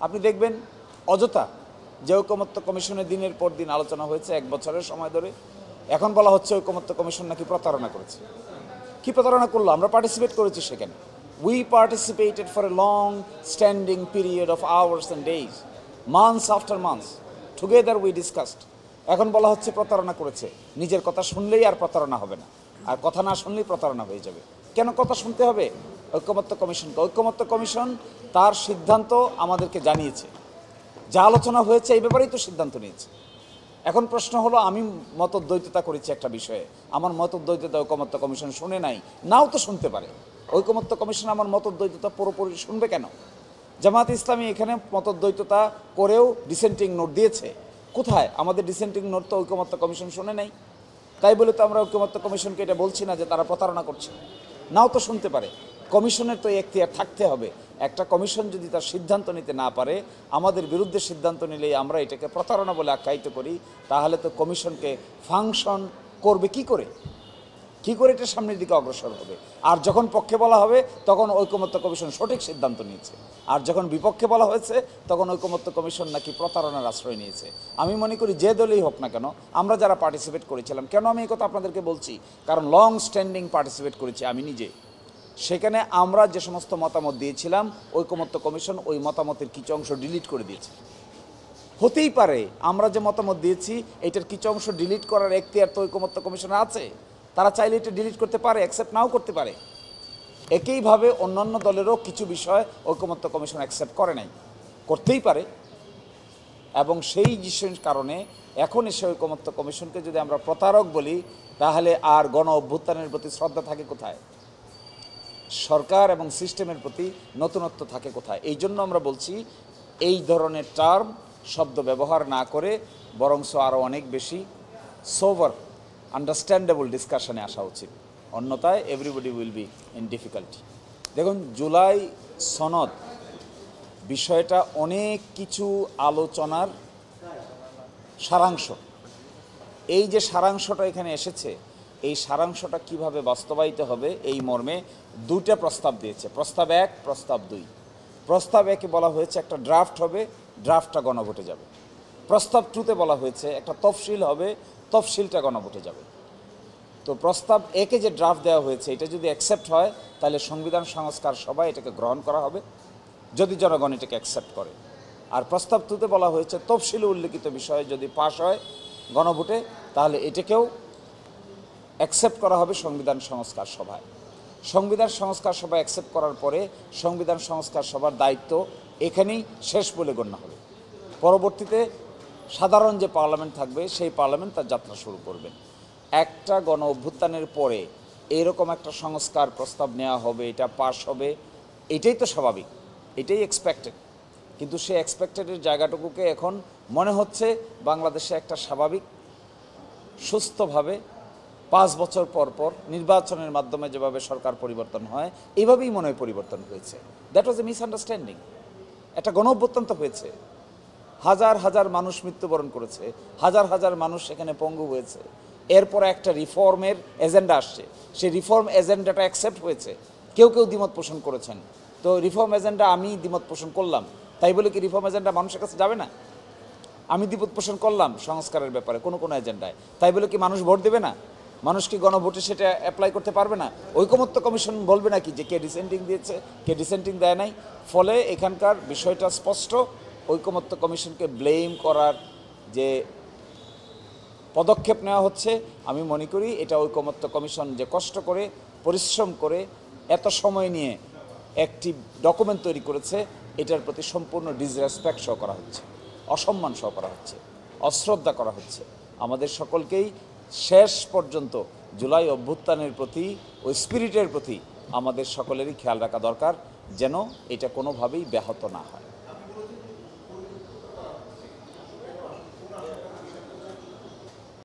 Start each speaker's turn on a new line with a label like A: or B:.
A: আপনি দেখবেন অযথা যে ঐকমত্য কমিশনের দিনের পর দিন আলোচনা হয়েছে 1 বছরের সময় ধরে, এখন বলা হচ্ছে ঐকমত্য কমিশন নাকি প্রতারণা করেছে। কি প্রতারণা করলো? আমরা পার্টিসিপেট করেছি সেখানে। We participated for a long standing period of hours and days, months after months, together we discussed. এখন বলা হচ্ছে প্রতারণা করেছে। নিজের কথা শুনলেই আর প্রতারণা হবে না, আর কথা না শুনলেই প্রতারণা হয়ে যাবে। কেন কথা শুনতে হবে? ঐকমত্য কমিশনকে। ঐকমত্য কমিশন তার সিদ্ধান্ত আমাদেরকে জানিয়েছে, যা আলোচনা হয়েছে এই ব্যাপারেই তো সিদ্ধান্ত নিয়েছে। এখন প্রশ্ন হলো, আমি মতদ্বৈততা করেছি একটা বিষয়ে, আমার মতদ্বৈততা ঐকমত্য কমিশন শুনে নাই, নাও তো শুনতে পারে। ঐকমত্য কমিশন আমার মতদ্বৈততা পুরোপুরি শুনবে কেন? জামাত ইসলামী এখানে মতদ্বৈততা করেও ডিসেন্টিং নোট দিয়েছে। কোথায়? আমাদের ডিসেন্টিং নোট তো ঐকমত্য কমিশন শুনে নাই। তাই বলে তো আমরা ঐকমত্য কমিশনকে এটা বলছি না যে তারা প্রতারণা করছে, নাও তো শুনতে পারে। কমিশনের তো এখতিয়ার থাকতে হবে। একটা কমিশন যদি তার সিদ্ধান্ত নিতে না পারে, আমাদের বিরুদ্ধে সিদ্ধান্ত নিলেই আমরা এটাকে প্রতারণা বলে আখ্যায়িত করি, তাহলে তো কমিশনকে ফাংশন করবে কি করে এটা সামনের দিকে অগ্রসর হবে? আর যখন পক্ষে বলা হবে তখন ঐকমত্য কমিশন সঠিক সিদ্ধান্ত নিয়েছে, আর যখন বিপক্ষে বলা হয়েছে তখন ঐকমত্য কমিশন নাকি প্রতারণার আশ্রয় নিয়েছে। আমি মনে করি যে দলই হোক না কেন, আমরা যারা পার্টিসিপেট করেছিলাম, কেন আমি এই কথা আপনাদেরকে বলছি, কারণ লং স্ট্যান্ডিং পার্টিসিপেট করেছি আমি নিজে। সেখানে আমরা যে সমস্ত মতামত দিয়েছিলাম, ঐকমত্য কমিশন ওই মতামতের কিছু অংশ ডিলিট করে দিয়েছে। হতেই পারে আমরা যে মতামত দিয়েছি এটার কিছু অংশ ডিলিট করার এখতিয়ার তো ঐকমত্য কমিশনের আছে, তারা চাইলে এটা ডিলিট করতে পারে, অ্যাকসেপ্ট নাও করতে পারে। একইভাবে অন্যান্য দলেরও কিছু বিষয় ঐকমত্য কমিশন অ্যাকসেপ্ট করে নাই, করতেই পারে। এবং সেই বিষয়ের কারণে এখন এসে ঐকমত্য কমিশনকে যদি আমরা প্রতারক বলি, তাহলে আর গণ অভ্যুত্থানের প্রতি শ্রদ্ধা থাকে কোথায়? সরকার এবং সিস্টেমের প্রতি নতুনত্ব থাকে কোথায়? এই জন্য আমরা বলছি, এই ধরনের টার্ম শব্দ ব্যবহার না করে বরংস আরও অনেক বেশি সোভার আন্ডারস্ট্যান্ডেবল ডিসকাশনে আসা উচিত। অন্যথায় everybody will be in difficulty. দেখুন, জুলাই সনদ বিষয়টা অনেক কিছু আলোচনার সারাংশ। এই যে সারাংশটা এখানে এসেছে, এই সারাংশটা কিভাবে বাস্তবায়িত হবে এই মর্মে দুইটা প্রস্তাব দিয়েছে, প্রস্তাব 1, প্রস্তাব 2। প্রস্তাব 1-এ বলা হয়েছে একটা ড্রাফট হবে, ড্রাফটটা গণভোটে যাবে। প্রস্তাব 2-তে বলা হয়েছে একটা তফসিল হবে, তফসিলটা গণভোটে যাবে। তো প্রস্তাব 1-এ যে ড্রাফট দেওয়া হয়েছে, এটা যদি অ্যাকসেপ্ট হয় তাহলে সংবিধান সংস্কার সভায় এটাকে গ্রহণ করা হবে, যদি জনগণ এটাকে অ্যাকসেপ্ট করে। আর প্রস্তাব 2-তে বলা হয়েছে তফসিলে উল্লেখিত বিষয়ে যদি পাশ হয় গণভোটে, তাহলে এটাকেও অ্যাকসেপ্ট করা হবে সংবিধান সংস্কার সভায়। সংবিধান সংস্কার সভা অ্যাকসেপ্ট করার পরে সংবিধান সংস্কার সভার দায়িত্ব এখানেই শেষ বলে গণ্য হবে। পরবর্তীতে সাধারণ যে পার্লামেন্ট থাকবে সেই পার্লামেন্ট তার যাত্রা শুরু করবেন। একটা গণ অভ্যুত্থানের পরে এরকম একটা সংস্কার প্রস্তাব নেওয়া হবে, এটা পাস হবে, এটাই তো স্বাভাবিক, এটাই এক্সপেক্টেড। কিন্তু সেই এক্সপেক্টেডের জায়গাটুকুকে এখন মনে হচ্ছে বাংলাদেশে একটা স্বাভাবিক সুস্থভাবে 5 বছর পর পর নির্বাচনের মাধ্যমে যেভাবে সরকার পরিবর্তন হয়, এইভাবেই মনে হয় পরিবর্তন হয়েছে। That was A misunderstanding. একটা গণ অভ্যুত্থান তো হয়েছে, হাজার হাজার মানুষ মৃত্যুবরণ করেছে, হাজার হাজার মানুষ সেখানে পঙ্গু হয়েছে। এরপরে একটা রিফর্মের এজেন্ডা আসছে, সেই রিফর্ম এজেন্ডাটা অ্যাকসেপ্ট হয়েছে, কেউ কেউ দ্বিমত পোষণ করেছেন। তো রিফর্ম এজেন্ডা আমি দ্বিমত পোষণ করলাম, তাই বলে কি রিফর্ম এজেন্ডা মানুষের কাছে যাবে না? আমি দ্বিমত পোষণ করলাম সংস্কারের ব্যাপারে কোনো এজেন্ডায়, তাই বলে কি মানুষ ভোট দেবে না? মানুষ কি গণভোটে সেটা অ্যাপ্লাই করতে পারবে না? ঐকমত্য কমিশন বলবে নাকি যে কে ডিসেন্টিং দিয়েছে, কে ডিসেন্টিং দেয় নাই? ফলে এখানকার বিষয়টা স্পষ্ট, ঐকমত্য কমিশনকে ব্লেম করার যে পদক্ষেপ নেওয়া হচ্ছে, আমি মনে করি এটা ঐকমত্য কমিশন যে কষ্ট করে পরিশ্রম করে এত সময় নিয়ে একটি ডকুমেন্ট তৈরি করেছে, এটার প্রতি সম্পূর্ণ ডিসরেসপেক্ট শো করা হচ্ছে, অসম্মান শো করা হচ্ছে, অশ্রদ্ধা করা হচ্ছে। আমাদের সকলকেই শেষ পর্যন্ত জুলাই অভ্যুত্থানের প্রতি, ওই স্পিরিটের প্রতি আমাদের সকলেরই খেয়াল রাখা দরকার, যেন এটা কোনোভাবেই ব্যাহত না হয়।